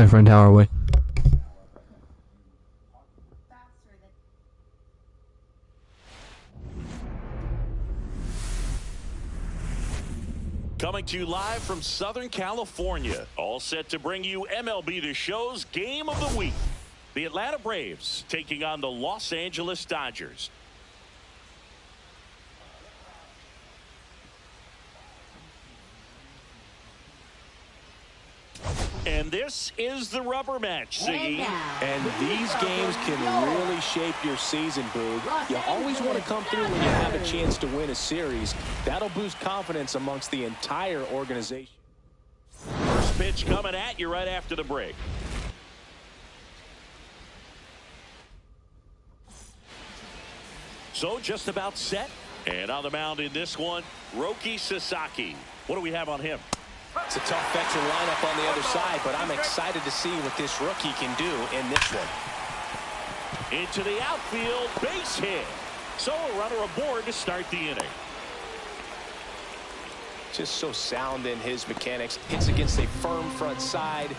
Okay, friend, how are we? Coming to you live from Southern California, all set to bring you MLB The Show's Game of the Week. The Atlanta Braves taking on the Los Angeles Dodgers. And this is the rubber match, Siggy. And these games can really shape your season, Boog. You always want to come through when you have a chance to win a series. That'll boost confidence amongst the entire organization. First pitch coming at you right after the break. So just about set. And on the mound in this one, Roki Sasaki. What do we have on him? It's a tough veteran lineup on the other side, but I'm excited to see what this rookie can do in this one. Into the outfield, base hit. So a runner aboard to start the inning. Just so sound in his mechanics. Hits against a firm front side,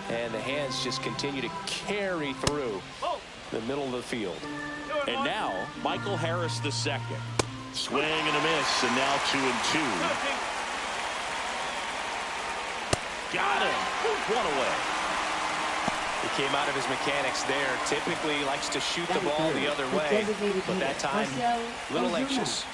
and the hands just continue to carry through the middle of the field. And now, Michael Harris the second. Swing and a miss, and now 2-2. Got him. One away. He came out of his mechanics there. Typically likes to shoot the ball the other way, but that time, a little anxious.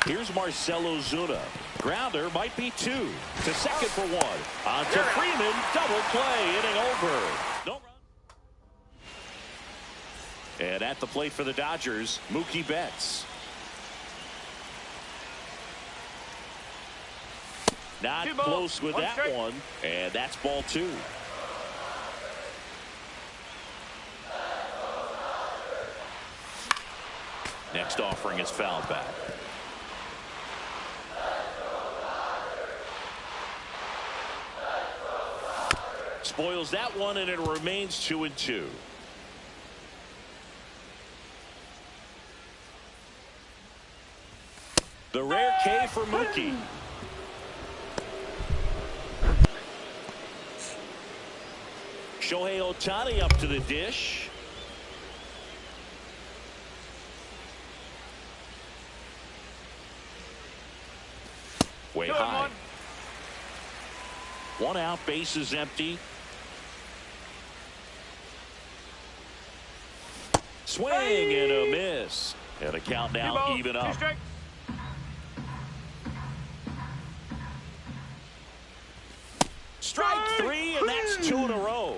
Here's Marcelo Zuna. Grounder might be two. To second for one. On to Freeman. Double play. Inning over. No run. And at the plate for the Dodgers, Mookie Betts. Not close with that one, and that's ball two. Next offering is fouled back. Spoils that one, and it remains 2-2. The rare K for Mookie. Shohei Ohtani up to the dish. Way high. One out, base is empty. Swing and a miss. And a count now even up. Strike three, and that's two in a row.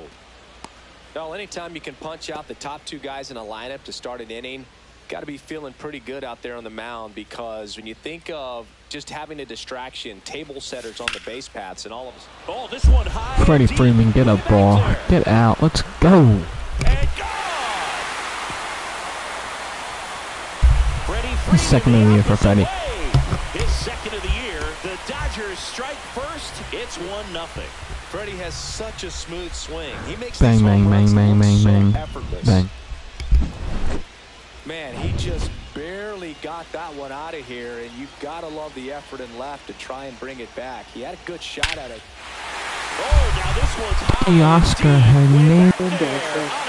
Well, anytime you can punch out the top two guys in a lineup to start an inning, got to be feeling pretty good out there on the mound, because when you think of just having a distraction, table setters on the base paths, and all of us. Oh, this one high. Freddie Freeman, get a ball. Get out. Let's go. And gone. Freddie Freeman, Second of the year for Freddie. His second of the year. The Dodgers strike first. It's 1-0. Freddie has such a smooth swing. He makes Bang, these bang, home bang, runs bang, look bang, so bang. effortless. Bang. Man, he just barely got that one out of here, and you've got to love the effort in left to try and bring it back. He had a good shot at it. Oh, now this one's high. Hey, Oscar Hernandez. On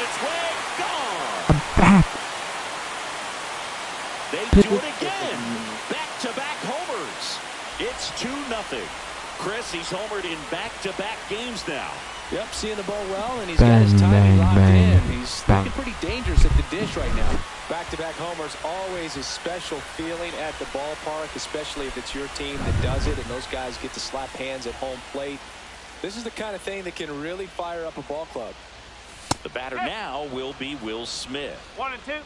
its way, gone. Back. They do it again. Back-to-back homers. It's 2-0. Chris, he's homered in back-to-back games now. Yep, seeing the ball well, and he's Bang, got his timing bang, locked bang, in. He's bang. looking pretty dangerous at the dish right now. Back-to-back homers, always a special feeling at the ballpark, especially if it's your team that does it, and those guys get to slap hands at home plate. This is the kind of thing that can really fire up a ball club. The batter now will be Will Smith. 1-2.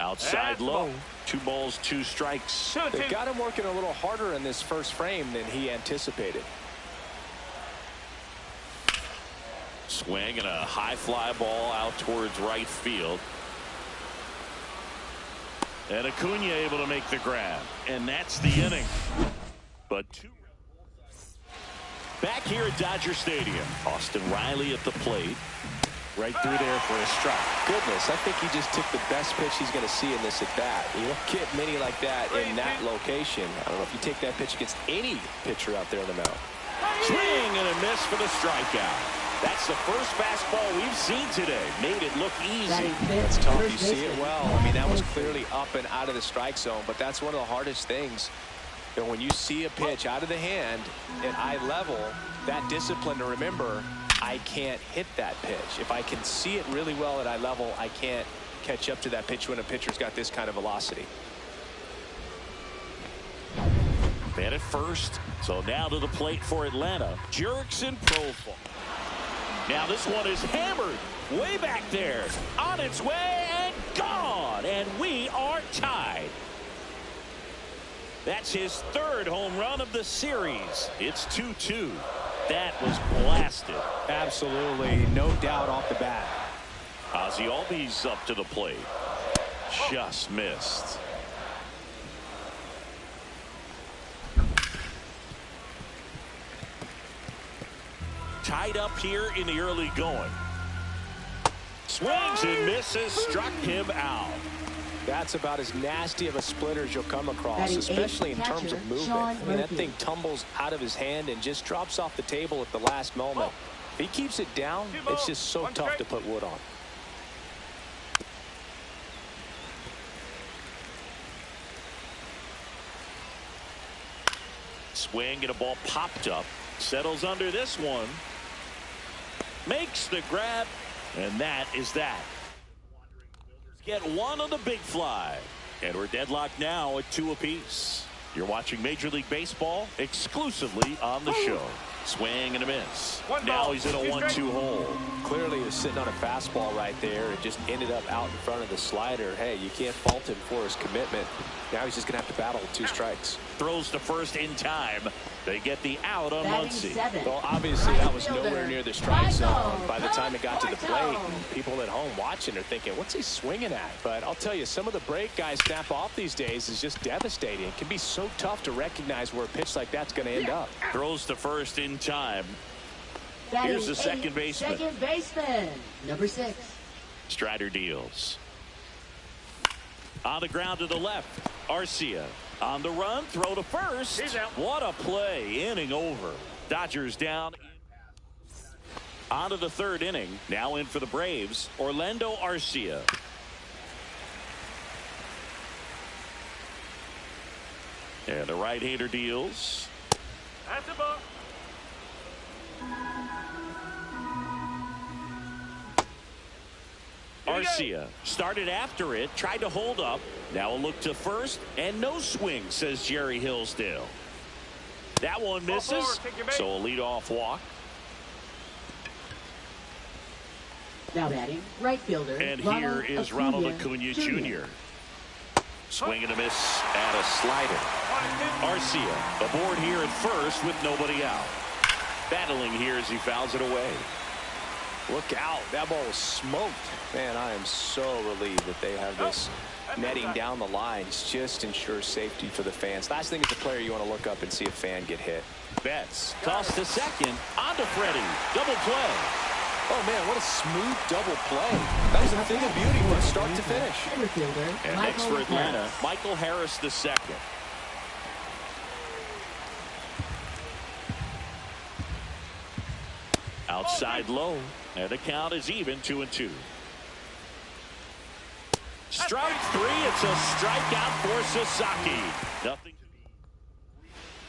Outside low. 2 balls, 2 strikes. They got him working a little harder in this first frame than he anticipated. Swing and a high fly ball out towards right field. And Acuna able to make the grab. And that's the inning. But back here at Dodger Stadium, Austin Riley at the plate. Right through there for a strike. Goodness, I think he just took the best pitch he's going to see in this at bat. You don't get many like that in that location. I don't know if you take that pitch against any pitcher out there on the mound. Swing and a miss for the strikeout. That's the first fastball we've seen today. Made it look easy. That's tough. You see it well. I mean, that was clearly up and out of the strike zone, but that's one of the hardest things. You know, when you see a pitch out of the hand at eye level, that discipline to remember, I can't hit that pitch. If I can see it really well at eye level, I can't catch up to that pitch when a pitcher's got this kind of velocity. Man at first. So now to the plate for Atlanta. Jurickson Profile. Now this one is hammered way back there. On its way and gone. And we are tied. That's his third home run of the series. It's 2-2. That was blasted. Absolutely. No doubt off the bat. Ozzie Albies up to the plate. Just missed. Tied up here in the early going. Swings and misses. Struck him out. That's about as nasty of a splitter as you'll come across, especially in terms of movement. I mean, that thing tumbles out of his hand and just drops off the table at the last moment. If he keeps it down, it's just so tough to put wood on. Swing and a ball popped up. Settles under this one. Makes the grab. And that is that. Get one on the big fly. And we're deadlocked now at 2 apiece. You're watching Major League Baseball exclusively on the show. Swing and a miss. Now he's in a 1-2 hole. Clearly he was sitting on a fastball right there and just ended up out in front of the slider. Hey, you can't fault him for his commitment. Now he's just going to have to battle with 2 strikes. Throws to first in time. They get the out on Muncy. Well, obviously that was nowhere near the strike zone by the time it got to the plate. And people at home watching are thinking, what's he swinging at? But I'll tell you, some of the break guys snap off these days is just devastating. It can be so tough to recognize where a pitch like that's going to end up. Throws to first in time. Here's the second baseman. Second baseman, number 6. Strider deals. On the ground to the left. Arcia. On the run, throw to first. What a play. Inning over. Dodgers down. On to the third inning. Now in for the Braves. Orlando Arcia. And the right-hander deals. That's the ball. Arcia started after it, tried to hold up. Now a look to first, and no swing, says Jerry Hillsdale. That one misses, so a leadoff walk. Now batting, right fielder. And here is Ronald Acuna Jr. Swing and a miss and a slider. Arcia aboard here at first with nobody out. Battling here as he fouls it away. Look out. That ball was smoked. Man, I am so relieved that they have this netting down the lines. Just ensures safety for the fans. Last thing as a player, you want to look up and see a fan get hit. Betts tossed to second. On to Freddie. Double play. Oh, man, what a smooth double play. That was a thing of beauty from start to finish. And next for Atlanta, Michael Harris the second. Outside low. And the count is even 2-2. Strike 3. It's a strikeout for Sasaki. Nothing.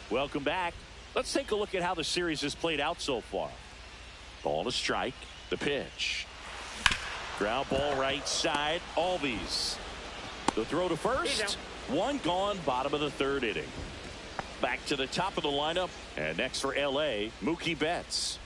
Welcome back. Let's take a look at how the series has played out so far. Ball to strike. The pitch. Ground ball right side. Albies. The throw to first. One gone. Bottom of the third inning. Back to the top of the lineup. And next for L.A., Mookie Betts.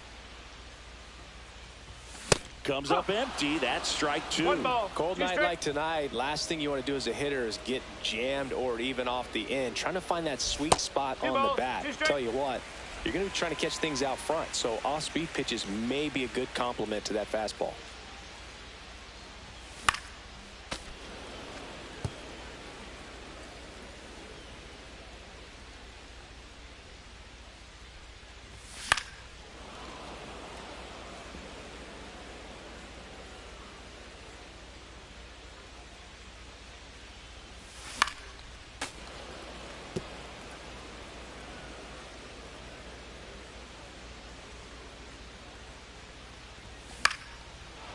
Comes up empty. That's strike 2. Cold night like tonight, last thing you want to do as a hitter is get jammed or even off the end. Trying to find that sweet spot on the bat. Tell you what, you're going to be trying to catch things out front. So off-speed pitches may be a good complement to that fastball.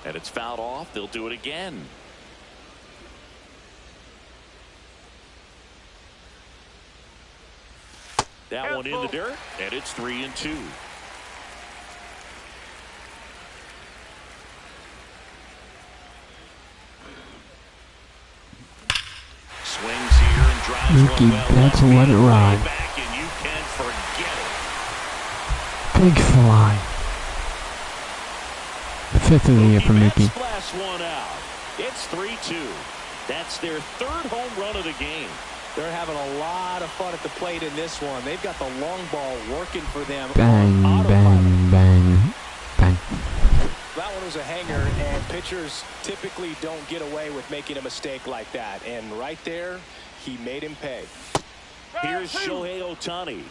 And it's fouled off. They'll do it again. That one in the dirt, and it's 3-2. Swings here and drives Mookie one well. Betts let it ride. Back and you can forget it. Big fly. 5th of the year for Mookie. Betts blasts one out. It's 3-2. That's their 3rd home run of the game. They're having a lot of fun at the plate in this one. They've got the long ball working for them. Bang, bang, bang, bang. That one was a hanger, and pitchers typically don't get away with making a mistake like that. And right there, he made him pay. Here's Shohei Ohtani.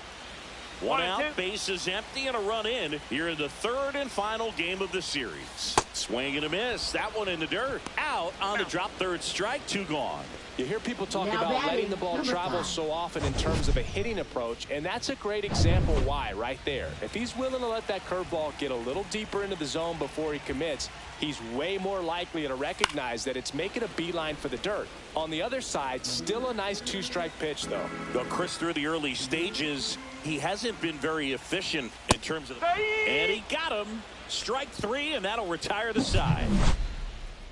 One out, bases empty, and a run in here in the 3rd and final game of the series. Swing and a miss. That one in the dirt. Out on the drop, 3rd strike, 2 gone. You hear people talk Now about batting, letting the ball number travel 5. so often in terms of a hitting approach, and that's a great example why right there. If he's willing to let that curveball get a little deeper into the zone before he commits, he's way more likely to recognize that it's making a beeline for the dirt. On the other side, still a nice 2-strike pitch, though. Though Chris, through the early stages, he hasn't been very efficient in terms of... And he got him. Strike 3, and that'll retire the side.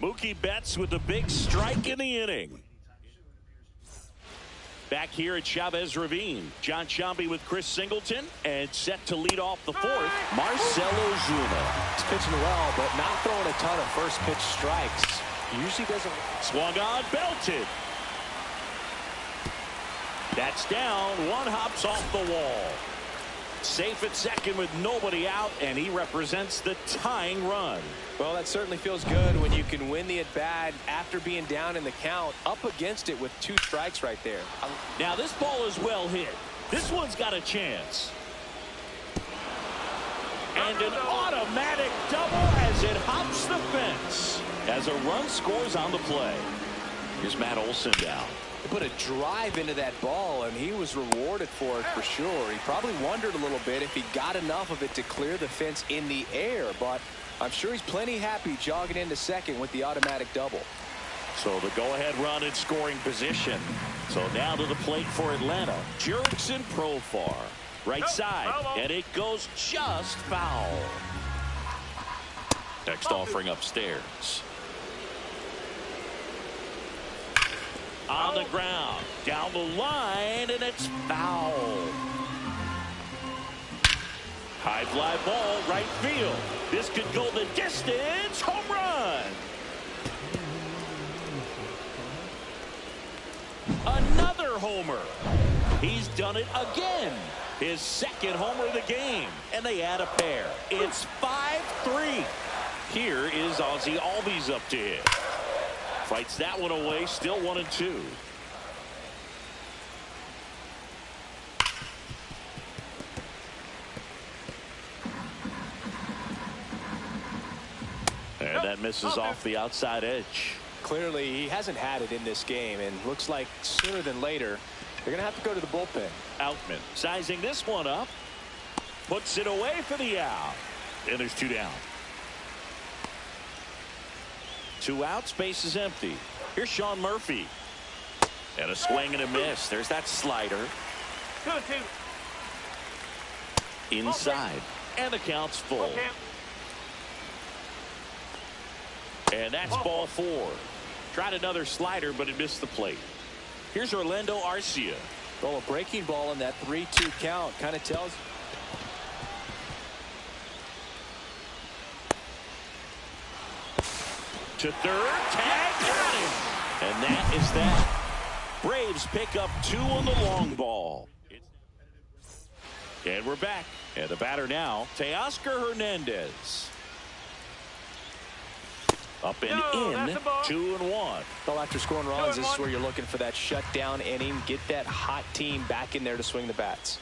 Mookie Betts with the big strike in the inning. Back here at Chavez Ravine, John Sciambi with Chris Singleton, and set to lead off the 4th, Marcell Ozuna. He's pitching well, but not throwing a ton of first pitch strikes. Usually doesn't. Swung on, belted. That's down. One hops off the wall. Safe at second with nobody out, and he represents the tying run. Well, that certainly feels good when you can win the at-bat after being down in the count, up against it with 2 strikes right there. Now this ball is well hit. This one's got a chance. And an automatic double as it hops the fence. As a run scores on the play. Here's Matt Olson down. He put a drive into that ball, and he was rewarded for it for sure. He probably wondered a little bit if he got enough of it to clear the fence in the air, but I'm sure he's plenty happy jogging into second with the automatic double. So the go-ahead run in scoring position. So now to the plate for Atlanta. Jurickson Profar. Right side. And it goes just foul. Next offering upstairs. On the ground. Down the line. And it's foul. High fly ball. Right field. This could go the distance. Home run. Another homer. He's done it again. His 2nd homer of the game. And they add a pair. It's 5-3. Here is Ozzie Albies up to hit. Fights that one away. Still 1-2. And that misses off the outside edge. Clearly, he hasn't had it in this game, and looks like sooner than later, they're going to have to go to the bullpen. Outman sizing this one up. Puts it away for the out. And there's 2 down. 2 outs, base is empty. Here's Sean Murphy. And a swing and a miss. There's that slider. 2-2. Inside. And the count's full. And that's ball 4. Tried another slider, but it missed the plate. Here's Orlando Arcia. Well, a breaking ball in that 3-2 count kind of tells. To third, tag, got him. And that is that. Braves pick up 2 on the long ball. And we're back. And the batter now, Teoscar Hernandez. Up and in, 2-1. Well, after scoring runs, this is where you're looking for that shutdown inning. Get that hot team back in there to swing the bats.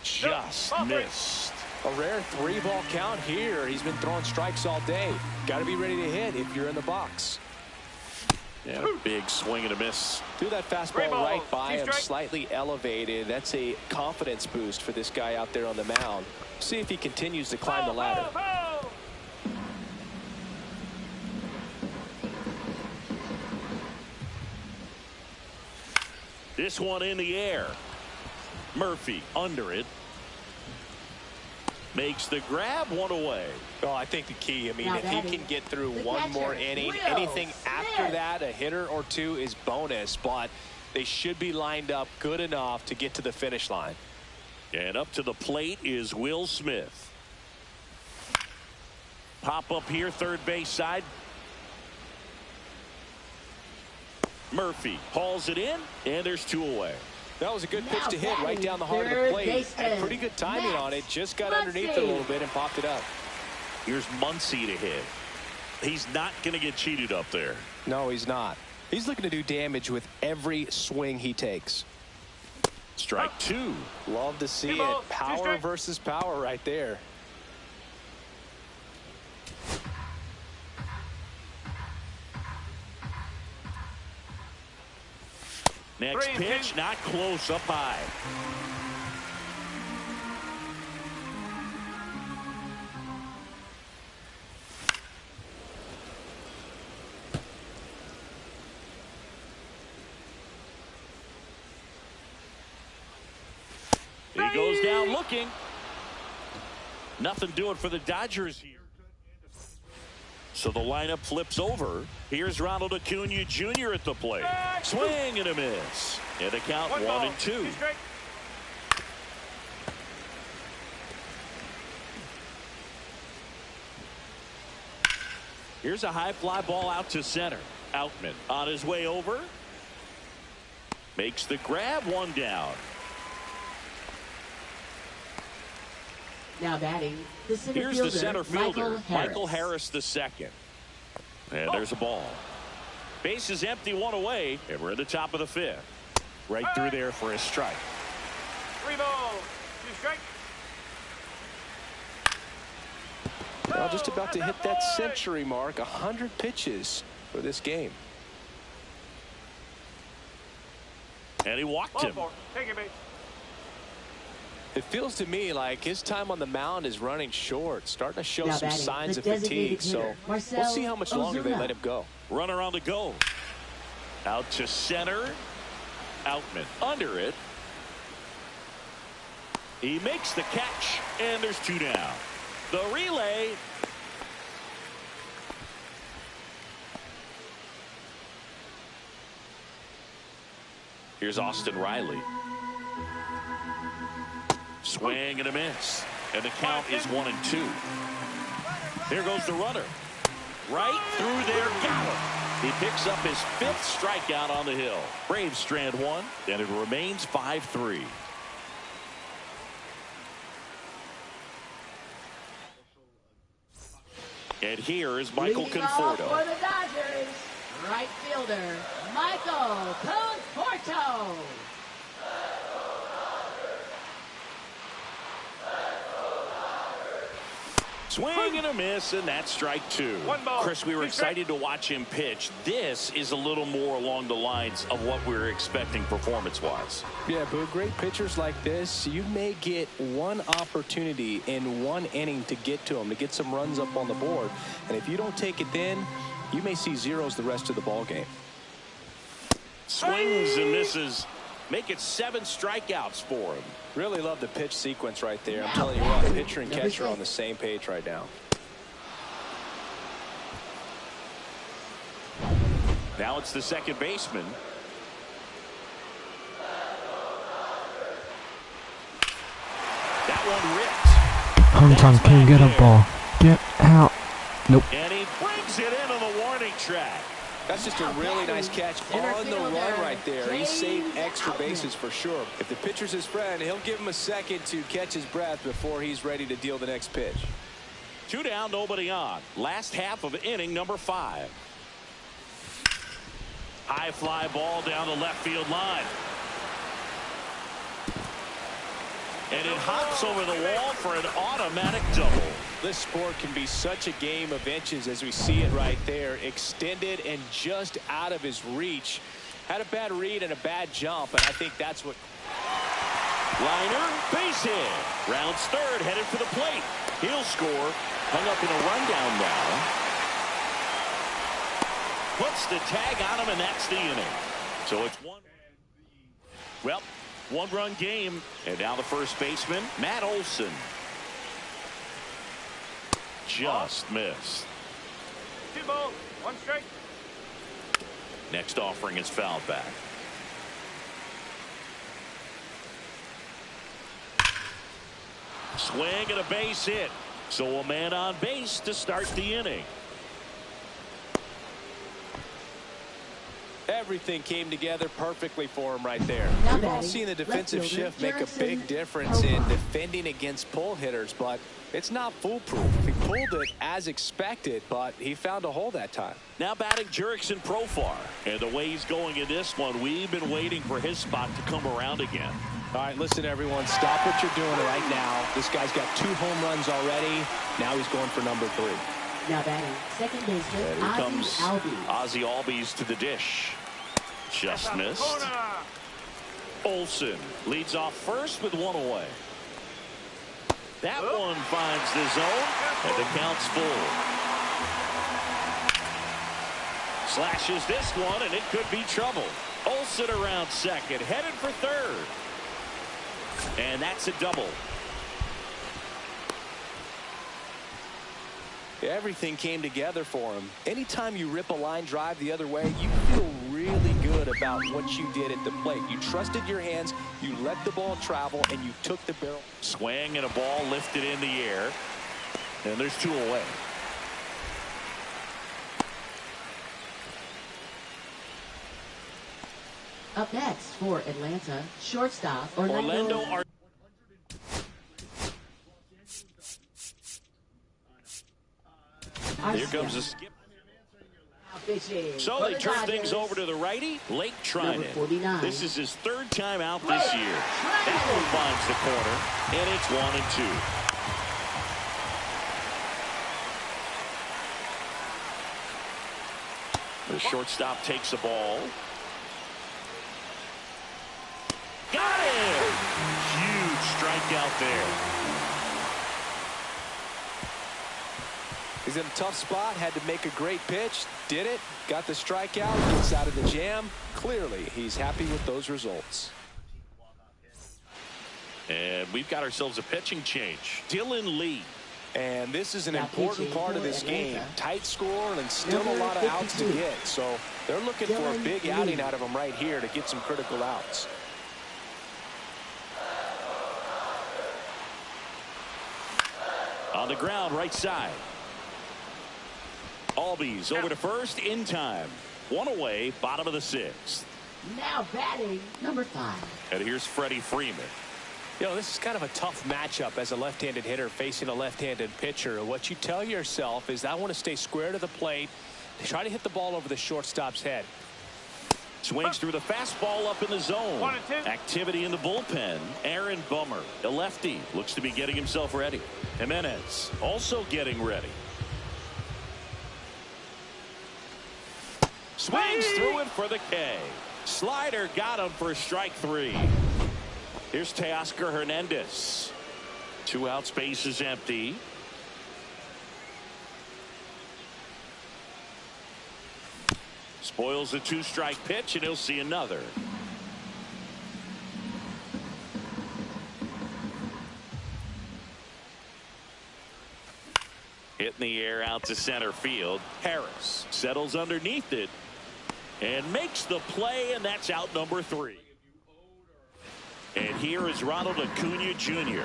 Just missed. A rare 3-ball count here. He's been throwing strikes all day. Got to be ready to hit if you're in the box. Yeah, a big swing and a miss. Threw that fastball right by him, slightly elevated. That's a confidence boost for this guy out there on the mound. See if he continues to climb the ladder. This one in the air. Murphy under it. Makes the grab, one away. Oh, I think the key, I mean, Now if he can get through one catcher, more inning, Will anything after Smith. that, a hitter or two is bonus, but they should be lined up good enough to get to the finish line. And up to the plate is Will Smith. Pop up here, third base side. Murphy hauls it in, and there's 2 away. That was a good pitch Now to hit right down the heart of the third plate. baseman, Had pretty good timing on it. Just got underneath it a little bit and popped it up. Here's Muncy to hit. He's not going to get cheated up there. No, he's not. He's looking to do damage with every swing he takes. Strike 2. Love to see it. Power versus power right there. Next pitch, not close, up high. He goes down looking. Nothing doing for the Dodgers here. So the lineup flips over. Here's Ronald Acuna Jr. at the plate. Swing and a miss. And the count 1-2. Here's a high fly ball out to center. Outman on his way over. Makes the grab, 1 down. Now batting, the center Here's fielder, the center fielder, Michael Harris the second. And there's a ball. Base is empty, 1 away, and we're at the top of the 5th. Right through there for a strike. 3 balls, 2 strikes. Well, just about to hit that century mark. 100 pitches for this game. And he walked him. Take it, base. It feels to me like his time on the mound is running short, starting to show Now some batting, signs the of fatigue. designated So hitter, we'll see how much longer they Ozuna. let him go. Runner on the go. Out to center. Outman under it. He makes the catch, and there's 2 down. The relay. Here's Austin Riley. Swing and a miss. And the count is 1-2. Here goes the runner. Right through there, got him. He picks up his 5th strikeout on the hill. Braves strand 1, and it remains 5-3. And here is Michael Leading off Conforto. for the Dodgers, right fielder, Michael Conforto. Swing and a miss, and that's strike 2. 1 ball. Chris, we were excited to watch him pitch. This is a little more along the lines of what we were expecting performance-wise. Yeah, but great pitchers like this, you may get one opportunity in 1 inning to get to them, to get some runs up on the board. And if you don't take it then, you may see zeros the rest of the ball game. Swings and misses. Make it 7 strikeouts for him. Really love the pitch sequence right there. I'm telling you what, pitcher and catcher are on the same page right now. Now it's the second baseman. That one ripped. Sometimes can't get a ball. Get out. Nope. And he brings it into the warning track. That's just a really nice catch on the run right there. He saved extra bases for sure. If the pitcher's his friend, he'll give him a second to catch his breath before he's ready to deal the next pitch. 2 down, nobody on. Last half of inning number 5. High fly ball down the left field line. And it hops over the wall for an automatic double. This sport can be such a game of inches as we see it right there. Extended and just out of his reach. Had a bad read and a bad jump, and I think that's what. Liner, base hit. Rounds third, headed for the plate. He'll score. Hung up in a rundown now. Puts the tag on him, and that's the inning. So it's 1. Well, one-run game, and now the first baseman, Matt Olson. Just missed. 2 balls, 1 strike. Next offering is fouled back. Swing and a base hit. So a man on base to start the inning. Everything came together perfectly for him right there. Now We've all batting, seen the defensive left fielder, shift make a Jackson big difference in Profar. defending against pull hitters, but it's not foolproof. He pulled it as expected, but he found a hole that time. Now batting Jurickson Profar. And the way he's going in this one, we've been waiting for his spot to come around again. All right, listen, everyone. Stop what you're doing right now. This guy's got 2 home runs already. Now he's going for number 3. Now batting, second baseman, And here comes Ozzie Albies. Ozzie Albies to the dish. Just That's a missed. corner. Olson leads off first with 1 away. That one finds the zone, and the count's full. Slashes this one, and it could be trouble. Olson around second, headed for third. And that's a double. Everything came together for him. Anytime you rip a line drive the other way, you feel really good about what you did at the plate. You trusted your hands, you let the ball travel, and you took the barrel. Swing and a ball lifted in the air. And there's 2 away. Up next for Atlanta, shortstop Orlando Here comes a skip. So they turn things over to the righty, Blake Number Trinan. 49. This is his 3rd time out this year. That one finds the corner, and it's 1-2. The shortstop takes the ball. Got it! Huge strikeout there. He's in a tough spot, had to make a great pitch, did it, got the strikeout, gets out of the jam. Clearly, he's happy with those results. And we've got ourselves a pitching change. Dylan Lee. And this is an Now important pitching part of for this game. Atlanta. Tight score and still a Number lot of outs to 52. get. So they're looking for a Dylan big Lee. outing out of him right here to get some critical outs. On the ground, right side. Albies over to first in time. 1 away, bottom of the 6th. Now batting, number 5. And here's Freddie Freeman. You know, this is kind of a tough matchup as a left-handed hitter facing a left-handed pitcher. What you tell yourself is, I want to stay square to the plate, try to hit the ball over the shortstop's head. Swings through the fastball up in the zone. 1 and 2. Activity in the bullpen. Aaron Bummer, a lefty, looks to be getting himself ready. Jimenez also getting ready. Swings through it for the K. Slider got him for strike 3. Here's Teoscar Hernandez. 2 outs, base is empty. Spoils the 2-strike pitch, and he'll see another. Hit in the air out to center field. Harris settles underneath it and makes the play, and that's out number 3. And here is Ronald Acuna Jr.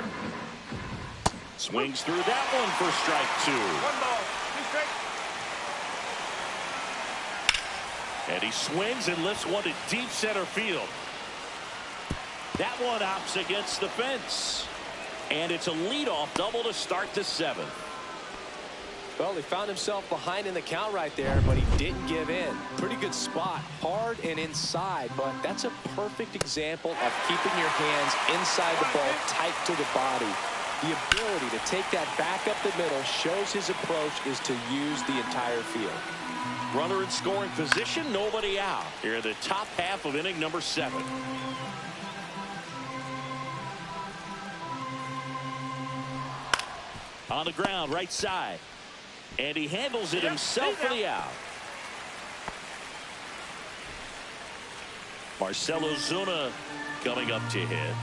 Swings through that one for strike 2. 1 ball, 2 strikes. And he swings and lifts one to deep center field. That one opts against the fence. And it's a leadoff double to start the 7th. Well, he found himself behind in the count right there, but he didn't give in. Pretty good spot, hard and inside, but that's a perfect example of keeping your hands inside the ball, tight to the body. The ability to take that back up the middle shows his approach is to use the entire field. Runner in scoring position, nobody out. Here in the top half of inning number 7. On the ground, right side. And he handles it himself for the out. Marcell Ozuna coming up to hit.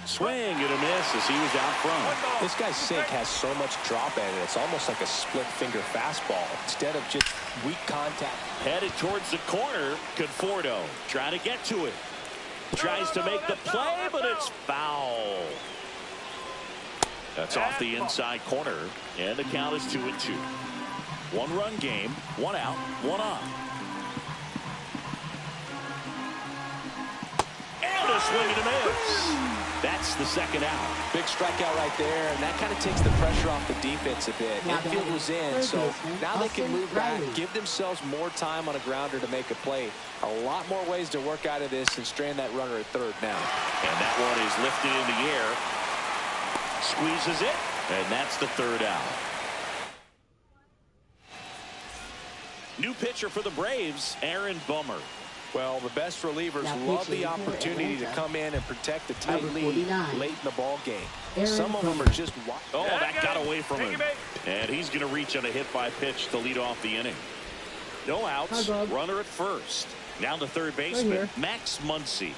Swing and a miss as he was out front. This guy's sink has so much drop in it. It's almost like a split finger fastball instead of just weak contact. Headed towards the corner. Conforto trying to get to it. Tries to make the play, but it's foul. That's off the inside corner, and the count is 2-2. 1-run game, 1 out, 1 on. And a swing and a miss. That's the second out. Big strikeout right there, and that kind of takes the pressure off the defense a bit. Infield was in, so now they can move back, give themselves more time on a grounder to make a play. A lot more ways to work out of this and strand that runner at third now. And that one is lifted in the air. Squeezes it, and that's the third out. New pitcher for the Braves, Aaron Bummer. Well, the best relievers love the opportunity to come in and protect the tight lead late in the ball game. Some of them are just... Oh, that got away from him. And he's going to reach on a hit-by-pitch to lead off the inning. No outs, runner at first. Now the third baseman, Max Muncy.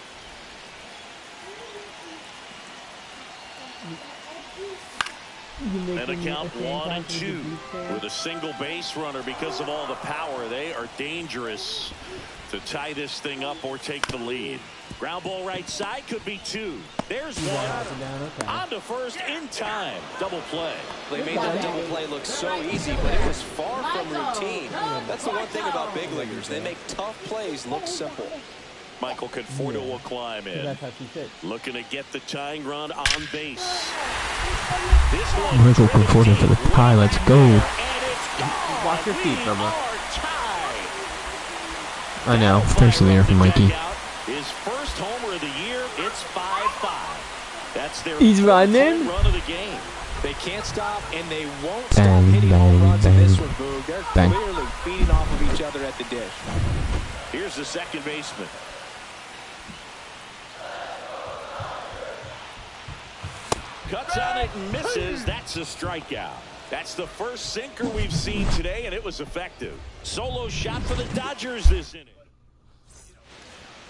And a count 1-2 with a single base runner. Because of all the power, they are dangerous to tie this thing up or take the lead. Ground ball right side, could be 2. There's one. On to first in time. Double play. They made that double play look so easy, but it was far from routine. That's the one thing about big leaguers. They make tough plays look simple. Michael Conforto will climb in. Looking to get the tying run on base. This one, Michael Conforto for the tie. Let's go. Watch your feet, brother. I know. Thanks to there for Mikey. His first homer of the year. It's 5-5. That's their He's running. Run of the game. They can't stop, and they won't stop hitting home runs in this one, Boog. They're clearly feeding off of each other at the dish. Here's the second baseman. Cuts on it and misses. That's a strikeout. That's the first sinker we've seen today, and it was effective. Solo shot for the Dodgers this inning.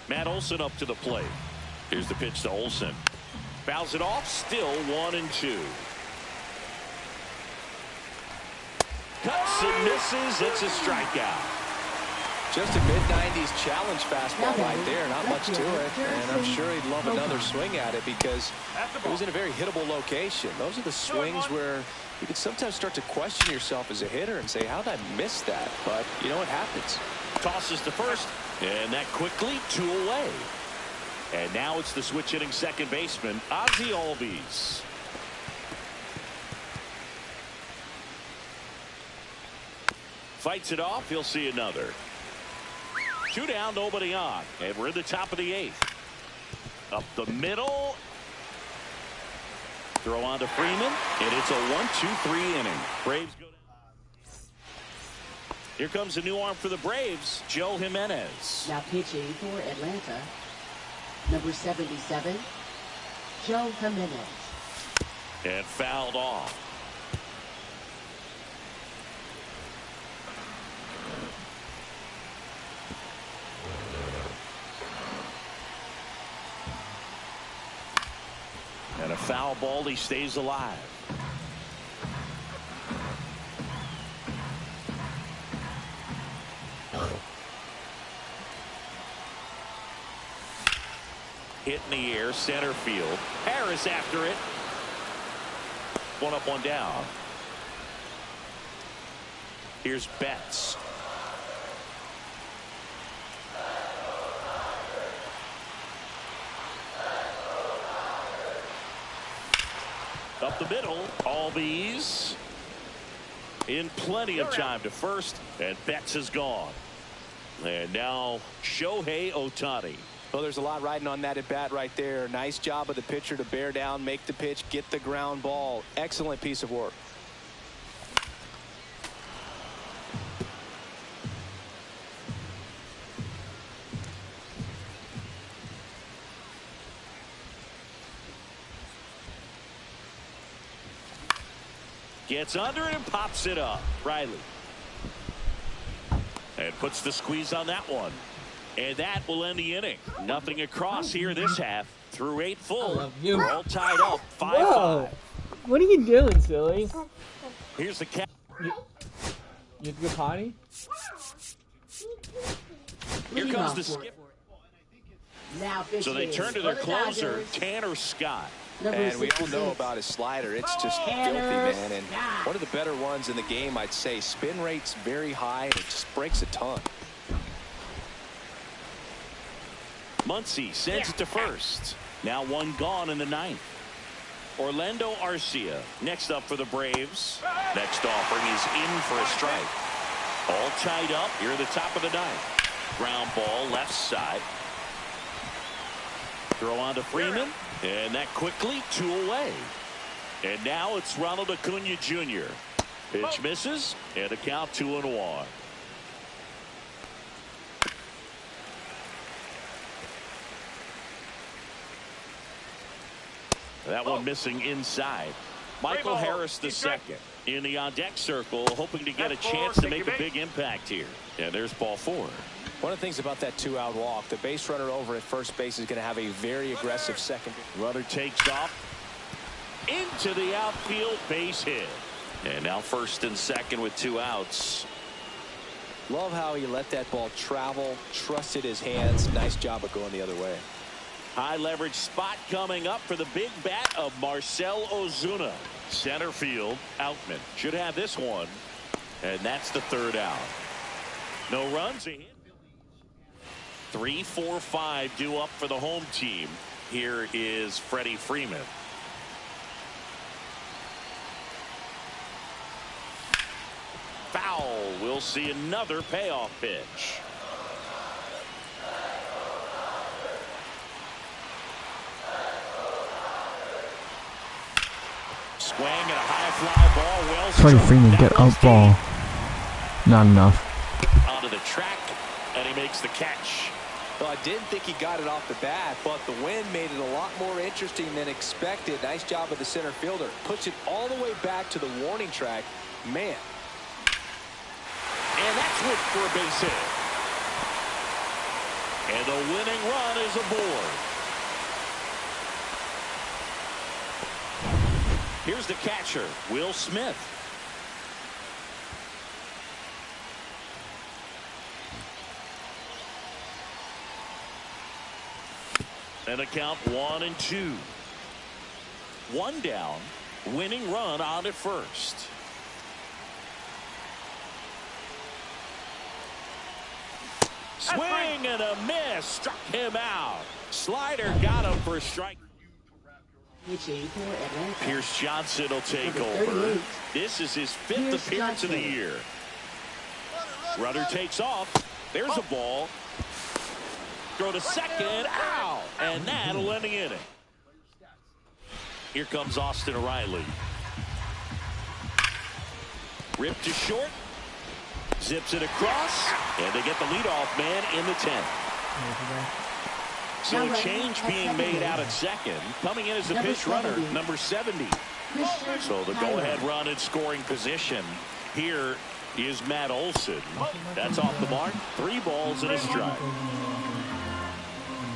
Matt Olson up to the plate. Here's the pitch to Olson. Fouls it off. Still 1-2. Cuts and misses. It's a strikeout. Just a mid-90s challenge fastball right there. Not much to it. And I'm sure he'd love another swing at it because it was in a very hittable location. Those are the swings where you can sometimes start to question yourself as a hitter and say, how did I miss that? But you know what happens. Tosses to first. And that quickly 2 away. And now it's the switch hitting second baseman, Ozzie Albies. Fights it off. He'll see another. 2 down, nobody on. And we're in the top of the 8th. Up the middle. Throw on to Freeman. And it's a 1-2-3 inning. Braves go down. Here comes a new arm for the Braves, Joe Jimenez. Now pitching for Atlanta, number 77, Joe Jimenez. And fouled off. And a foul ball. He stays alive. Hit in the air, center field. Harris after it. 1 up, 1 down. Here's Betts. Up the middle, Albies in plenty of time to first, and Betts is gone. And now Shohei Ohtani. Well, there's a lot riding on that at bat right there. Nice job of the pitcher to bear down, make the pitch, get the ground ball. Excellent piece of work. Gets under it and pops it up. Riley. And puts the squeeze on that one. And that will end the inning. Nothing across here this half. Through 8 full. love you. We're all tied up. 5-5. Whoa! What are you doing, silly? Here's the catch. You have to go potty? Here comes the skip. Now So they turn to their closer, Tanner Scott. And we all know about his slider. It's just filthy, man. And Scott. one of the better ones in the game, I'd say. Spin rate's very high, and it just breaks a ton. Muncy sends it to first. Now 1 gone in the 9th. Orlando Arcia next up for the Braves. Next offering is in for a strike. All tied up here at the top of the 9th. Ground ball left side. Throw on to Freeman. And that quickly 2 away. And now it's Ronald Acuna Jr. Pitch misses. And a count 2-1. That one missing inside. Michael Harris the second in the on-deck circle, hoping to get a chance to make a big impact here. And there's ball 4. One of the things about that 2-out walk, the base runner over at first base is going to have a very aggressive second. Runner takes off into the outfield, base hit. And now first and second with 2 outs. Love how he let that ball travel, trusted his hands. Nice job of going the other way. High leverage spot coming up for the big bat of Marcell Ozuna. Center field, Outman should have this one. And that's the 3rd out. No runs. 3, 4, 5 due up for the home team. Here is Freddie Freeman. Foul. We'll see another payoff pitch. Swing and a high fly ball. Well, Freddie Freeman, get out ball. Not enough. Onto the track, and he makes the catch. Well, I didn't think he got it off the bat, but the wind made it a lot more interesting than expected. Nice job of the center fielder. Puts it all the way back to the warning track. Man. And that's whipped for a base hit. And the winning run is aboard. Here's the catcher, Will Smith. And a count 1-2. 1 down, winning run on at first. Swing and a miss, struck him out. Slider got him for a strike. Pierce Johnson will take over. This is his 5th appearance of the year. Runner takes off. There's a ball. Throw to second. Ow! And that'll end the inning. Here comes Austin Riley. Ripped to short. Zips it across. And they get the leadoff man in the 10th. So a change being made out at second. Coming in as the pitch runner, number 70. So the go-ahead run in scoring position. Here is Matt Olson. That's off the mark. 3 balls and a strike.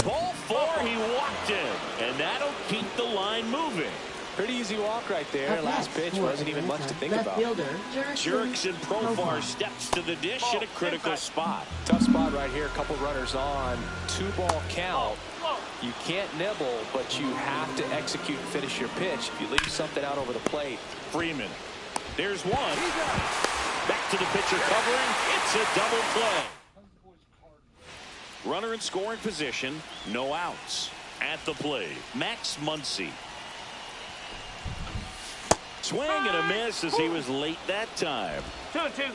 Ball 4, he walked in. And that'll keep the line moving. Pretty easy walk right there. Last pitch wasn't even much to think about. Jurickson Profar steps to the dish at a critical spot. Tough spot right here. A couple runners on. 2-ball count. You can't nibble, but you have to execute and finish your pitch. If you leave something out over the plate. Freeman. There's one. Back to the pitcher covering. It's a double play. Runner in scoring position. No outs. At the plate, Max Muncy. Swing and a miss as he was late that time. 2-2.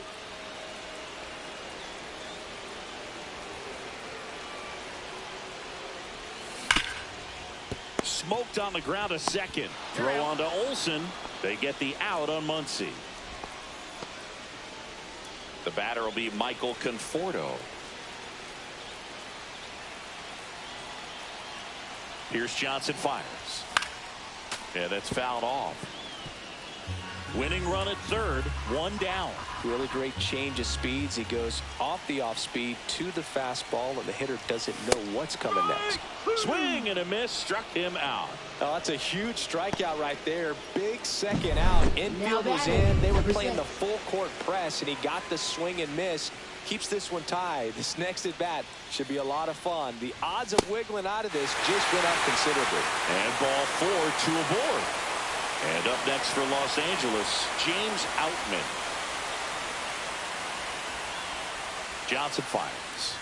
Smoked on the ground a second. Throw on to Olson. They get the out on Muncy. The batter will be Michael Conforto. Pierce Johnson fires. And that's fouled off. Winning run at third, one down. Really great change of speeds. He goes off the off speed to the fastball, and the hitter doesn't know what's coming next. Swing and a miss, struck him out. Oh, that's a huge strikeout right there. Big second out. Infield was in. They were playing the full court press, and he got the swing and miss. Keeps this one tied. This next at bat should be a lot of fun. The odds of wiggling out of this just went up considerably. And ball 4, 2 aboard. And up next for Los Angeles, James Outman. Johnson fires.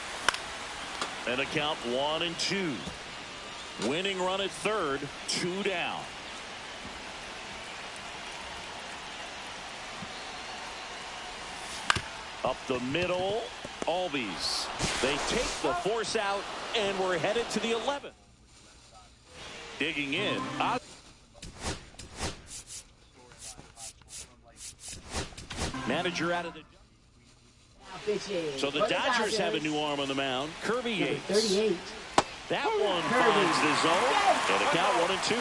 And a count 1-2. Winning run at third, 2 down. Up the middle, Albies. They take the force out, and we're headed to the 11th. Digging in. Manager out of the... So the Dodgers have a new arm on the mound. Kirby Yates. 38. That one finds the zone. And a count 1-2.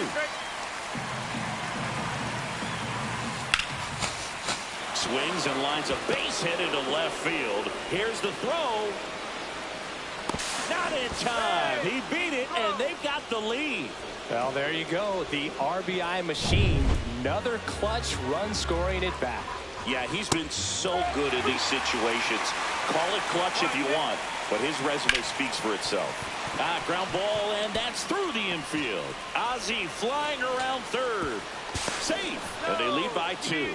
Swings and lines a base hit into left field. Here's the throw. Not in time. He beat it, and they've got the lead. Well, there you go. The RBI machine. Another clutch run scoring at bat. Yeah, he's been so good in these situations. Call it clutch if you want, but his resume speaks for itself. Ground ball, and that's through the infield. Ozzie flying around third. Safe, and they lead by 2.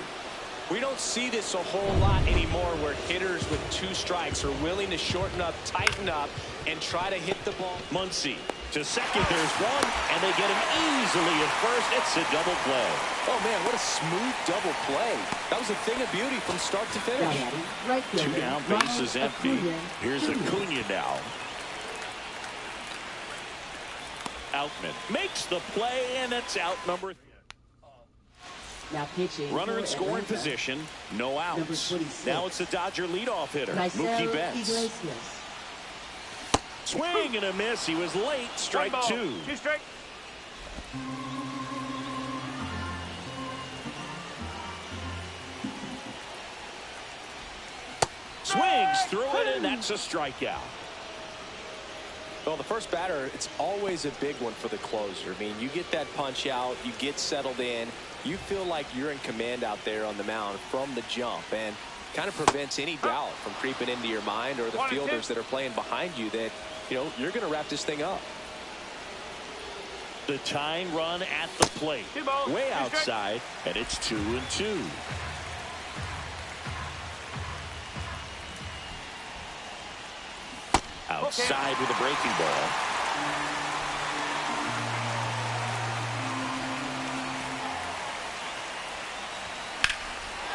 We don't see this a whole lot anymore where hitters with 2 strikes are willing to shorten up, tighten up, and try to hit the ball. Muncy to second. There's one, and they get him easily at first. It's a double play. Oh, man, what a smooth double play. That was a thing of beauty from start to finish. Right 2 down, base is empty. Here's Acuna now. Outman makes the play, and it's out number 3. Now pitching. Runner in scoring position, no outs. Now it's the Dodger leadoff hitter, Mookie Betts. Swing and a miss. He was late. Strike 2. 2 strike. Swings through it, and that's a strikeout. Well, the first batter, it's always a big one for the closer. I mean, you get that punch out, you get settled in, you feel like you're in command out there on the mound from the jump, and kind of prevents any doubt from creeping into your mind or the fielders that are playing behind you that, you know, you're going to wrap this thing up. The tying run at the plate, way outside, and it's 2-2. Outside with a breaking ball.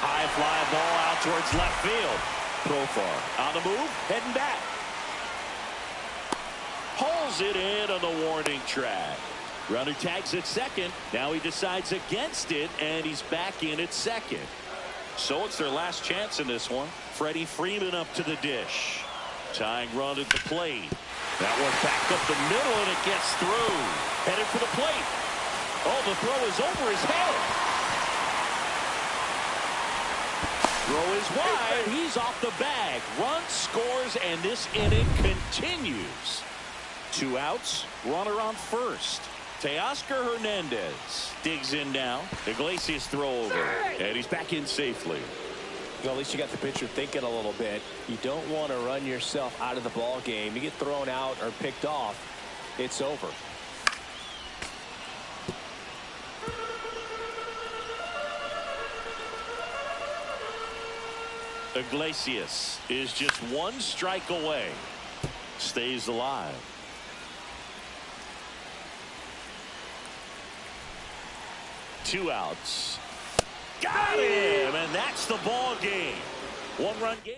High fly ball out towards left field. Profar on the move, heading back. Pulls it in on the warning track. Runner tags at second. Now he decides against it, and he's back in at second. So it's their last chance in this one. Freddie Freeman up to the dish. Tying run at the plate. That one back up the middle, and it gets through. Headed for the plate. Oh, the throw is over his head. Throw is wide. He's off the bag. Run scores, and this inning continues. 2 outs. Runner on first. Teoscar Hernandez digs in now. Iglesias throw over, and he's back in safely. Well, at least you got the pitcher thinking a little bit. You don't want to run yourself out of the ball game. You get thrown out or picked off, it's over. Iglesias is just 1 strike away. Stays alive. Two outs. Got him, and that's the ball game. 1-run game.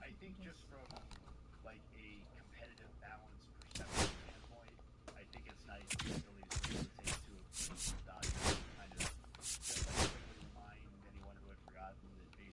I think just from like a competitive balance perspective standpoint, I think it's nice to